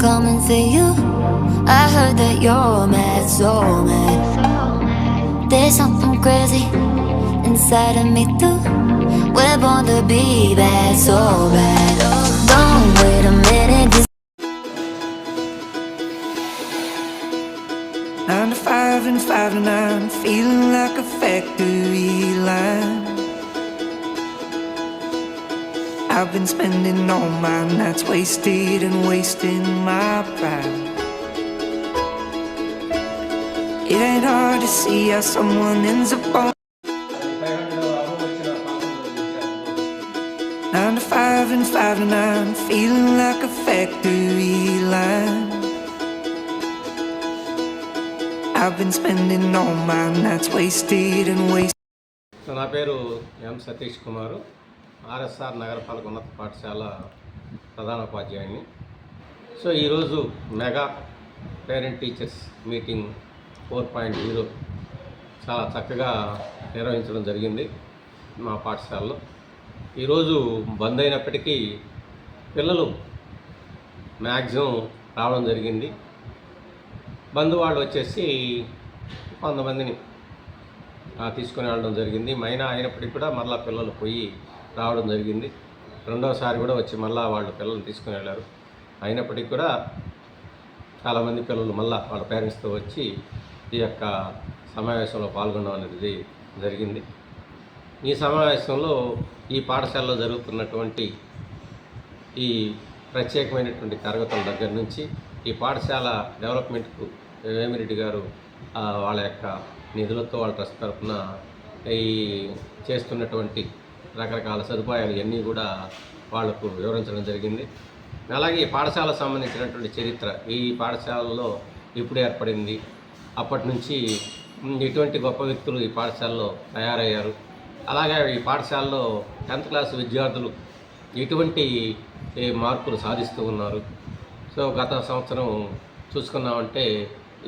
coming for you. I heard that you're mad, so mad. There's something crazy inside of me too. We're born to be bad, so bad. Don't wait a minute, just 9 to 5 and 5 to 9, feeling like a factory line. I've been spending all my nights wasted and wasting my pride. It ain't hard to see how someone ends up on 9 to 5 and 5 to 9, feeling like a factory line. I've been spending all my nights wasted and wasted. నా పేరు ఎం సతీష్ కుమారు, RSR నగరపాలక ఉన్నత పాఠశాల ప్రధానోపాధ్యాయుని. So ఈరోజు mega parent teachers meeting 4.0 చాలా చక్కగా నిర్వహించడం జరిగింది మా పాఠశాలలో. ఈరోజు బంద్ అయినప్పటికీ పిల్లలు మ్యాక్సిమం రావడం జరిగింది. బంధు వాళ్ళు వచ్చేసి కొంతమందిని తీసుకుని వెళ్ళడం జరిగింది. మైనా అయినప్పటికీ కూడా మళ్ళీ పిల్లలు పోయి రావడం జరిగింది. రెండోసారి కూడా వచ్చి మళ్ళీ వాళ్ళు పిల్లల్ని తీసుకుని వెళ్ళారు. అయినప్పటికీ కూడా చాలామంది పిల్లలు మళ్ళీ వాళ్ళ పేరెంట్స్తో వచ్చి ఈ యొక్క సమావేశంలో పాల్గొనడం అనేది జరిగింది. ఈ సమావేశంలో ఈ పాఠశాలలో జరుగుతున్నటువంటి ఈ ప్రత్యేకమైనటువంటి తరగతుల దగ్గర నుంచి ఈ పాఠశాల డెవలప్మెంట్కు వేమిరెడ్డి గారు వాళ్ళ యొక్క నిధులతో వాళ్ళ ట్రస్ట్ తరఫున ఈ చేస్తున్నటువంటి రకరకాల సదుపాయాలు ఇవన్నీ కూడా వాళ్లకు వివరించడం జరిగింది. అలాగే ఈ పాఠశాలకు సంబంధించినటువంటి చరిత్ర, ఈ పాఠశాలలో ఎప్పుడు ఏర్పడింది, అప్పటి నుంచి ఎటువంటి గొప్ప వ్యక్తులు ఈ పాఠశాలలో తయారయ్యారు, అలాగే ఈ పాఠశాలలో 10th క్లాస్ విద్యార్థులు ఎటువంటి మార్కులు సాధిస్తూ ఉన్నారు. సో గత సంవత్సరం చూసుకున్నామంటే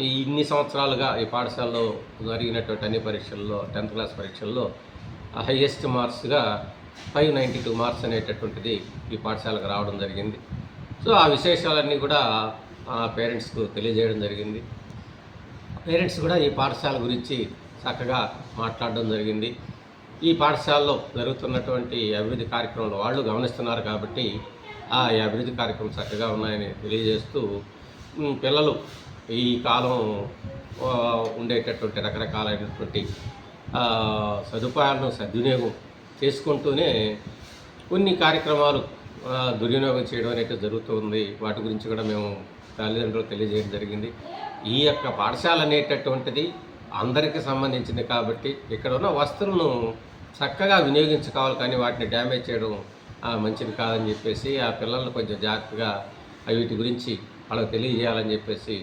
ఇన్ని సంవత్సరాలుగా ఈ పాఠశాలలో జరిగినటువంటి అన్ని పరీక్షల్లో 10th క్లాస్ పరీక్షల్లో హైయెస్ట్ మార్క్స్గా 592 మార్క్స్ అనేటటువంటిది ఈ పాఠశాలకు రావడం జరిగింది. సో ఆ విశేషాలన్నీ కూడా పేరెంట్స్కు తెలియజేయడం జరిగింది. పేరెంట్స్ కూడా ఈ పాఠశాల గురించి చక్కగా మాట్లాడడం జరిగింది. ఈ పాఠశాలలో జరుగుతున్నటువంటి అభివృద్ధి కార్యక్రమాలు వాళ్ళు గమనిస్తున్నారు కాబట్టి ఆ అభివృద్ధి కార్యక్రమం చక్కగా ఉన్నాయని తెలియజేస్తూ పిల్లలు ఈ కాలం ఉండేటటువంటి రకరకాలైనటువంటి సదుపాయాలను సద్వినియోగం చేసుకుంటూనే కొన్ని కార్యక్రమాలు దుర్వినియోగం చేయడం అనేది జరుగుతుంది. వాటి గురించి కూడా మేము తల్లిదండ్రులు తెలియజేయడం జరిగింది. ఈ యొక్క పాఠశాల అనేటటువంటిది అందరికీ సంబంధించింది కాబట్టి ఇక్కడ ఉన్న వస్తువులను చక్కగా వినియోగించుకోవాలి, కానీ వాటిని డ్యామేజ్ చేయడం మంచిది కాదని చెప్పేసి ఆ పిల్లలను కొంచెం జాగ్రత్తగా వీటి గురించి వాళ్ళకి తెలియజేయాలని చెప్పేసి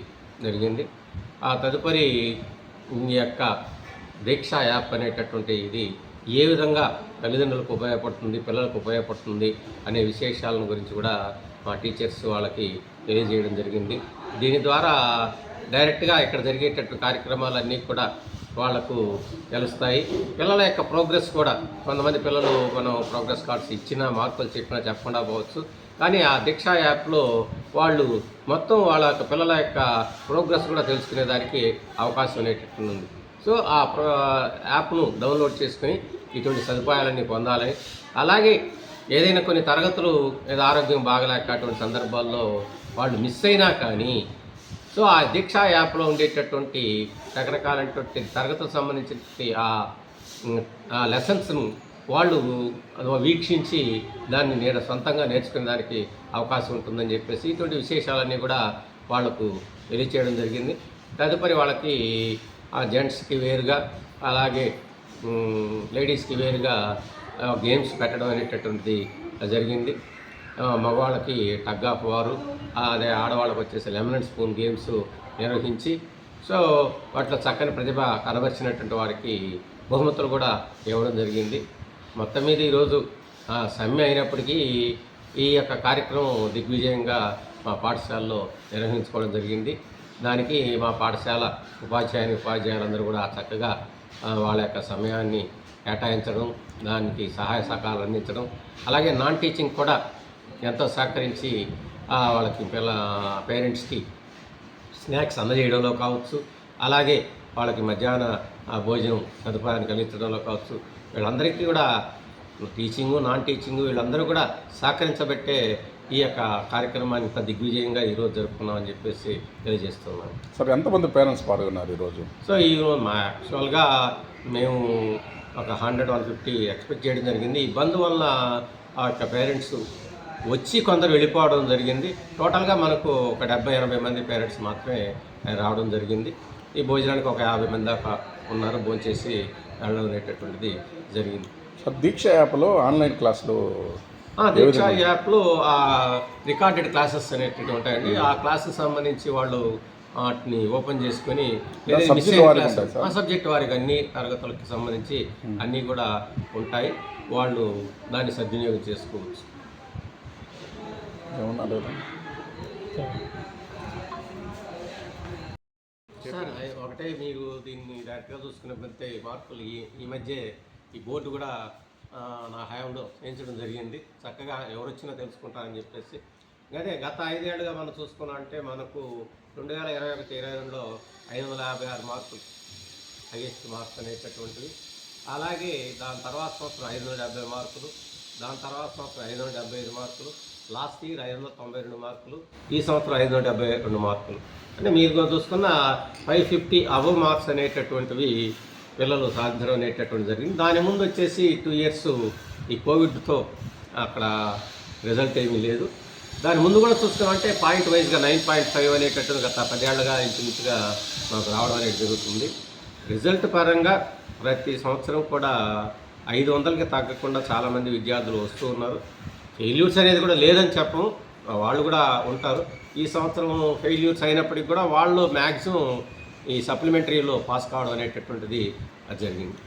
జరిగింది. ఆ తదుపరి ఈ యొక్క దీక్ష యాప్ అనేటటువంటి ఇది ఏ విధంగా తల్లిదండ్రులకు ఉపయోగపడుతుంది, పిల్లలకు ఉపయోగపడుతుంది అనే విశేషాలను గురించి కూడా మా టీచర్స్ వాళ్ళకి తెలియజేయడం జరిగింది. దీని ద్వారా డైరెక్ట్గా ఇక్కడ జరిగేటటువంటి కార్యక్రమాలన్నీ కూడా వాళ్లకు తెలుస్తాయి. పిల్లల యొక్క ప్రోగ్రెస్ కూడా కొంతమంది పిల్లలు మనం ప్రోగ్రెస్ కార్డ్స్ ఇచ్చినా మార్కులు చెప్పినా చెప్పకుండా పోవచ్చు, కానీ ఆ దీక్షా యాప్లో వాళ్ళు మొత్తం వాళ్ళ యొక్క పిల్లల యొక్క ప్రోగ్రెస్ కూడా తెలుసుకునేదానికి అవకాశం అనేటట్టుంది. సో ఆ యాప్ను డౌన్లోడ్ చేసుకుని ఇటువంటి సదుపాయాలన్నీ పొందాలని, అలాగే ఏదైనా కొన్ని తరగతులు ఏదో ఆరోగ్యం బాగలేక అటువంటి సందర్భాల్లో వాళ్ళు మిస్ అయినా కానీ సో ఆ దీక్షా యాప్లో ఉండేటటువంటి రకరకాలైనటువంటి తరగతులకు సంబంధించిన ఆ లెసన్స్ను వాళ్ళు వీక్షించి దాన్ని సొంతంగా నేర్చుకునే దానికి అవకాశం ఉంటుందని చెప్పేసి ఇటువంటి విశేషాలన్నీ కూడా వాళ్లకు తెలియచేయడం జరిగింది. తదుపరి వాళ్ళకి జెంట్స్కి వేరుగా అలాగే లేడీస్కి వేరుగా గేమ్స్ పెట్టడం అనేటటువంటిది జరిగింది. మగవాళ్ళకి టగ్ ఆఫ్ వారు, అదే ఆడవాళ్ళకి వచ్చేసి లెమన్ అండ్ స్పూన్ గేమ్స్ నిర్వహించి సో వాటిలో చక్కని ప్రతిభ కనబరిచినటువంటి వారికి బహుమతులు కూడా ఇవ్వడం జరిగింది. మొత్తం మీద ఈరోజు సమ్మె అయినప్పటికీ ఈ యొక్క కార్యక్రమం దిగ్విజయంగా మా పాఠశాలలో నిర్వహించుకోవడం జరిగింది. దానికి మా పాఠశాల ఉపాధ్యాయులందరూ కూడా చక్కగా వాళ్ళ యొక్క సమయాన్ని కేటాయించడం, దానికి సహాయ సహకారాలు అందించడం, అలాగే నాన్ టీచింగ్ కూడా ఎంతో సహకరించి వాళ్ళకి పేరెంట్స్కి స్నాక్స్ అందజేయడంలో కావచ్చు, అలాగే వాళ్ళకి మధ్యాహ్న భోజనం సదుపాయాన్ని కలిగించడంలో కావచ్చు, వీళ్ళందరికీ కూడా టీచింగు నాన్ టీచింగు వీళ్ళందరూ కూడా సహకరించబట్టే ఈ యొక్క కార్యక్రమాన్ని ఇంత దిగ్విజయంగా ఈరోజు జరుపుకున్నామని చెప్పేసి తెలియజేస్తున్నాను. సార్ ఎంతమంది పేరెంట్స్ పాల్గొన్నారు ఈరోజు? సో ఈరోజు యాక్చువల్గా మేము ఒక 100-150 ఎక్స్పెక్ట్ చేయడం జరిగింది. ఈ బంద్ వల్ల ఆ యొక్క పేరెంట్స్ వచ్చి కొందరు వెళ్ళిపోవడం జరిగింది. టోటల్గా మనకు ఒక 70-80 మంది పేరెంట్స్ మాత్రమే రావడం జరిగింది. ఈ భోజనానికి ఒక 50 మంది దాకా ఉన్నారు, భోంచేసి వెళ్ళడం అనేటటువంటిది జరిగింది. సార్ దీక్ష యాప్లో ఆన్లైన్ క్లాసులు దీక్ష యాప్లో రికార్డెడ్ క్లాసెస్ అనేటివి ఉంటాయండి. ఆ క్లాసెస్ సంబంధించి వాళ్ళు వాటిని ఓపెన్ చేసుకొని సబ్జెక్ట్ వారికి అన్ని తరగతులకి సంబంధించి అన్నీ కూడా ఉంటాయి. వాళ్ళు దాన్ని సద్వినియోగం చేసుకోవచ్చు. సార్ ఒకటే మీరు దీన్ని డైరెక్ట్గా చూసుకున్నట్లయితే మార్పులు ఈ మధ్య ఈ బోర్డు కూడా నా హయాంలో చేయించడం జరిగింది. చక్కగా ఎవరు వచ్చినా తెలుసుకుంటారని చెప్పేసి. కానీ గత 5 ఏళ్ళుగా మనం చూసుకున్నాం అంటే మనకు 2021-22లో 556 మార్కులు హైయెస్ట్ మార్క్స్ అనేటటువంటివి. అలాగే దాని తర్వాత సంవత్సరం 570 మార్కులు, దాని తర్వాత సంవత్సరం 575 మార్కులు, లాస్ట్ ఇయర్ 592 మార్కులు, ఈ సంవత్సరం 572 మార్కులు. అంటే మీరు చూసుకున్న 550 అబవ్ మార్క్స్ అనేటటువంటివి పిల్లలు సాధించడం అనేటటువంటి జరిగింది. దాని ముందు వచ్చేసి 2 ఇయర్స్ ఈ కోవిడ్తో అక్కడ రిజల్ట్ ఏమీ లేదు. దాని ముందు కూడా చూసుకున్నామంటే పాయింట్ వైజ్గా 9.5 అనేటటువంటి గత 10 ఏళ్ళుగా ఇంచుమించుగా మాకు రావడం అనేది జరుగుతుంది. రిజల్ట్ పరంగా ప్రతి సంవత్సరం కూడా 500కి తగ్గకుండా చాలామంది విద్యార్థులు వస్తూ ఉన్నారు. ఫెయిల్యూర్స్ అనేది కూడా లేదని చెప్పము, వాళ్ళు కూడా ఉంటారు. ఈ సంవత్సరం ఫెయిల్యూర్స్ అయినప్పటికీ కూడా వాళ్ళు మ్యాక్సిమం ఈ సప్లిమెంటరీలో పాస్ కావడం అనేటటువంటిది జరిగింది.